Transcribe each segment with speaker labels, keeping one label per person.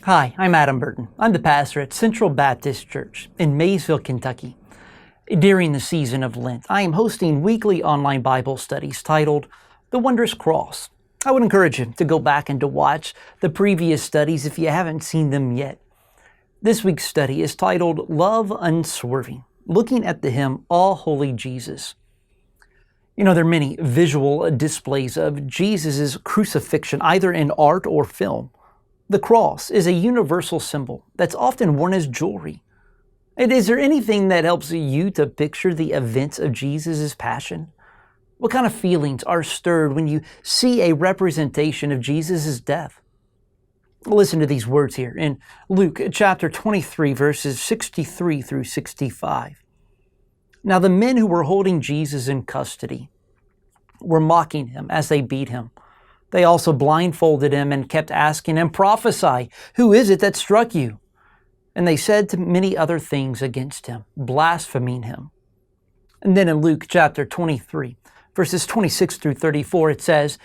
Speaker 1: Hi, I'm Adam Burton. I'm the pastor at Central Baptist Church in Maysville, Kentucky. During the season of Lent, I am hosting weekly online Bible studies titled The Wondrous Cross. I would encourage you to go back and to watch the previous studies if you haven't seen them yet. This week's study is titled Love Unswerving, looking at the hymn All Holy Jesus. There are many visual displays of Jesus' crucifixion, either in art or film. The cross is a universal symbol that's often worn as jewelry. And is there anything that helps you to picture the events of Jesus' passion? What kind of feelings are stirred when you see a representation of Jesus' death? Listen to these words here in Luke chapter 23, verses 63 through 65. Now the men who were holding Jesus in custody were mocking him as they beat him. They also blindfolded him and kept asking him, "Prophesy, who is it that struck you?" And they said to many other things against him, blaspheming him. And then in Luke chapter 23, verses 26 through 34, it says,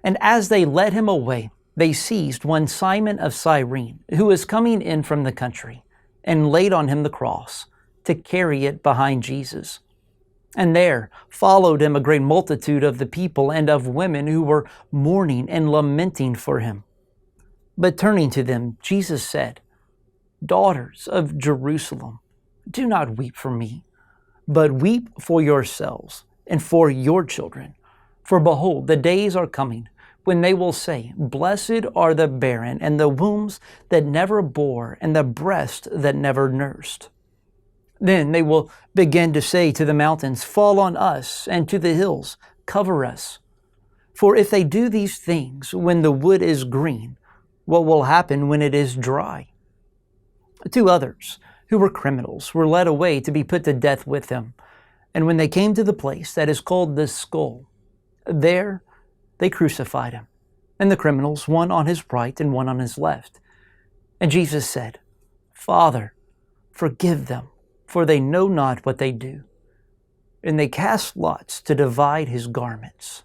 Speaker 1: "And as they led him away, they seized one Simon of Cyrene, who was coming in from the country, and laid on him the cross, to carry it behind Jesus. And there followed him a great multitude of the people and of women who were mourning and lamenting for him. But turning to them, Jesus said, 'Daughters of Jerusalem, do not weep for me, but weep for yourselves and for your children. For behold, the days are coming when they will say, Blessed are the barren and the wombs that never bore and the breast that never nursed. Then they will begin to say to the mountains, Fall on us, and to the hills, cover us. For if they do these things when the wood is green, what will happen when it is dry?' 2 others, who were criminals, were led away to be put to death with him. And when they came to the place that is called the Skull, there they crucified him, and the criminals, one on his right and one on his left. And Jesus said, 'Father, forgive them, for they know not what they do.' And they cast lots to divide his garments."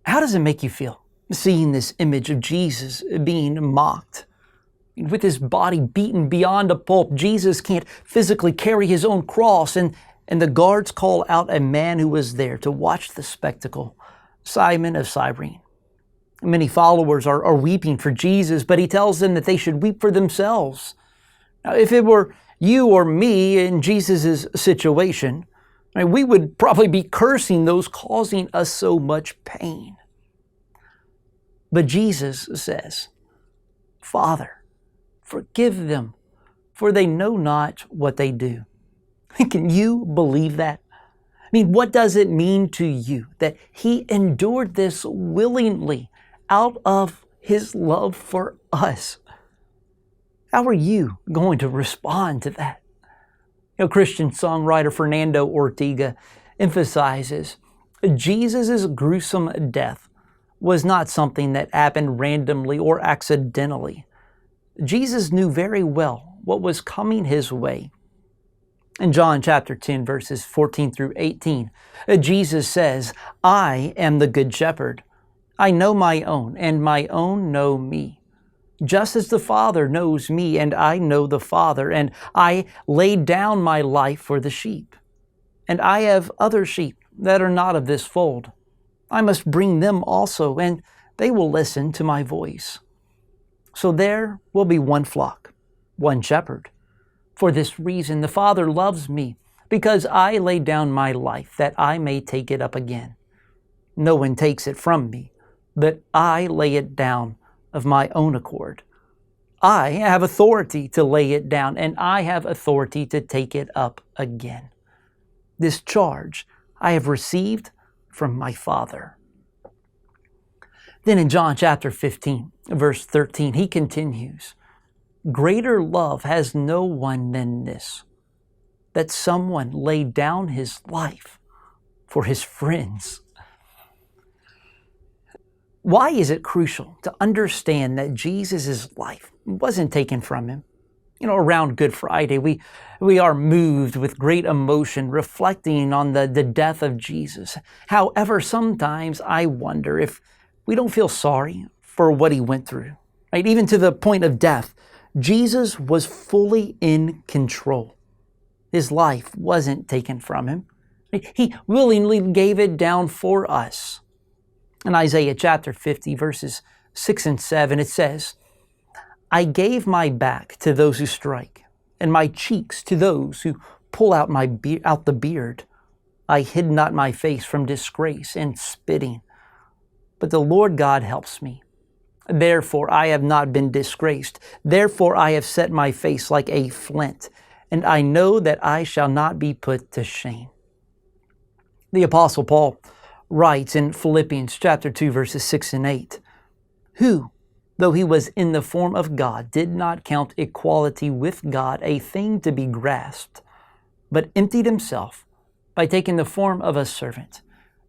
Speaker 1: How does it make you feel seeing this image of Jesus being mocked? With his body beaten beyond a pulp, Jesus can't physically carry his own cross, and the guards call out a man who was there to watch the spectacle, Simon of Cyrene. Many followers are weeping for Jesus, but he tells them that they should weep for themselves. Now, if it were you or me in Jesus' situation, we would probably be cursing those causing us so much pain. But Jesus says, "Father, forgive them, for they know not what they do." Can you believe that? What does it mean to you that he endured this willingly out of his love for us? How are you going to respond to that? Christian songwriter Fernando Ortega emphasizes Jesus' gruesome death was not something that happened randomly or accidentally. Jesus knew very well what was coming his way. In John chapter 10, verses 14 through 18, Jesus says, "I am the good shepherd. I know my own, and my own know me. Just as the Father knows me, and I know the Father, and I lay down my life for the sheep. And I have other sheep that are not of this fold. I must bring them also, and they will listen to my voice. So there will be one flock, one shepherd. For this reason the Father loves me, because I lay down my life that I may take it up again. No one takes it from me, but I lay it down of my own accord. I have authority to lay it down, and I have authority to take it up again. This charge I have received from my Father." Then in John chapter 15, verse 13, he continues, "Greater love has no one than this, that someone lay down his life for his friends." Why is it crucial to understand that Jesus' life wasn't taken from him? Around Good Friday, we are moved with great emotion, reflecting on the death of Jesus. However, sometimes I wonder if we don't feel sorry for what he went through. right? Even to the point of death, Jesus was fully in control. His life wasn't taken from him. He willingly gave it down for us. In Isaiah chapter 50, verses 6 and 7, it says, I gave my back to those who strike, and my cheeks to those who pull out out the beard. I hid not my face from disgrace and spitting. But the Lord God helps me. Therefore I have not been disgraced. Therefore I have set my face like a flint, and I know that I shall not be put to shame. The Apostle Paul writes in Philippians chapter 2, verses 6 and 8, who, though he was in the form of God, did not count equality with God a thing to be grasped, but emptied himself by taking the form of a servant,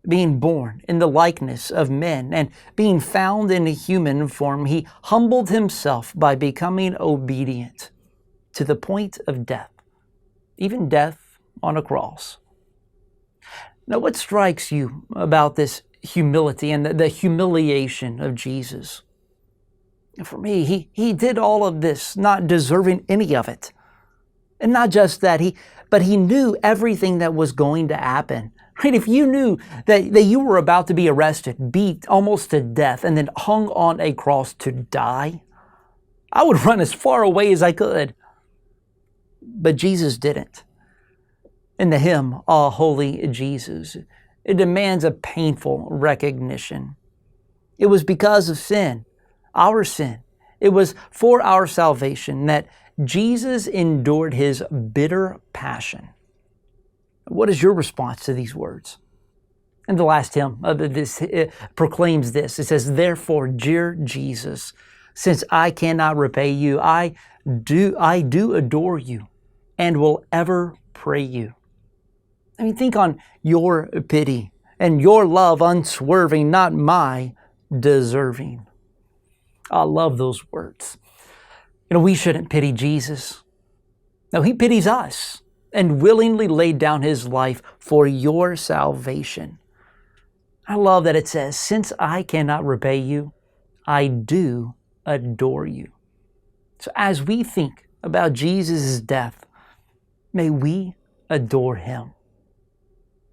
Speaker 1: being born in the likeness of men, and being found in a human form, he humbled himself by becoming obedient to the point of death, even death on a cross. Now, what strikes you about this humility and the humiliation of Jesus? For me, he did all of this not deserving any of it. And not just that, but he knew everything that was going to happen. Right? If you knew that you were about to be arrested, beat almost to death, and then hung on a cross to die, I would run as far away as I could. But Jesus didn't. In the hymn, Ah, Holy Jesus, it demands a painful recognition. It was because of sin, our sin. It was for our salvation that Jesus endured his bitter passion. What is your response to these words? And the last hymn of this proclaims this. It says, therefore, dear Jesus, since I cannot repay you, I do adore you and will ever pray you. I mean, think on your pity and your love unswerving, not my deserving. I love those words. We shouldn't pity Jesus. No, he pities us and willingly laid down his life for your salvation. I love that it says, since I cannot repay you, I do adore you. So as we think about Jesus' death, may we adore him.